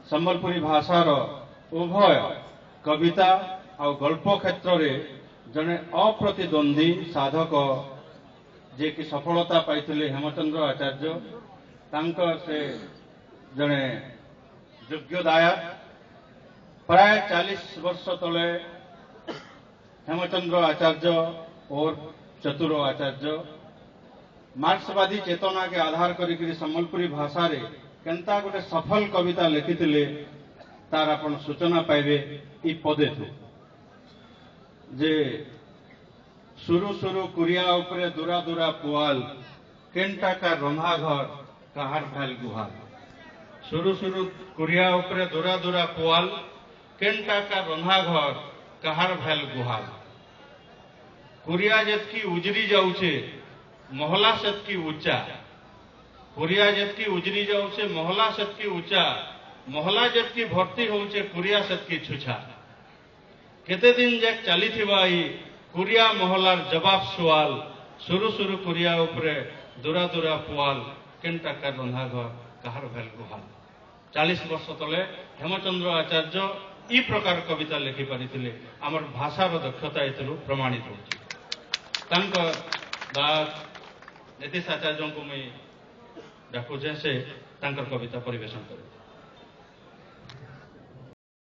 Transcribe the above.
सम्बलपुरी भाषार उभय कविता और गल्प क्षेत्र में जड़े अप्रतिद्वंदी साधक जे कि सफलता पाइथिले हेमचंद्र आचार्य तांकर से जड़े योग्यदायक प्राय 40 वर्ष तले हेमचंद्र आचार्य और चतुर आचार्य मार्क्सवादी चेतना के आधार करी सम्बलपुरी भाषा रे केंता गोटे सफल कविता लिखिथिले तार आपण सूचना पाइबे ई पदे थु जे सुरु सुरु कुरिया उपरे दूरा दूरा पुआल केंटा का रंधा घर कहार भैल गुहाल। सुरु सुरु कुरिया उपरे दूरा दूरा पुआल केंटा का रंधा घर कहार भैल गुहाल। कुरिया जेतकी उजरी जाऊचे मोहला सेतकी ऊंचा। कुरिया जेतकी उजरी जाऊचे मोहला सेतकी ऊंचा। मोहला जेतकी भर्ती होउचे कुरिया सेतकी छुछा। केते दिन जाक चली थिबा ई कुरिया मोहलार जवाब सवाल। सुरु सुरु कुरिया उपरे दूरा दूरा पुआल केंटा का रंधा घर कहार भैल गुहाल। 40 वर्ष तले हेमचंद्र आचार्य ई प्रकार कविता लिखि पारिथिले। आमर भाषार दक्षता एथुरु प्रमाणित होउची। तांकर बाद नीतीश आचार्य को मैं डाकुचे से तांकर कविता परिवेशन करे।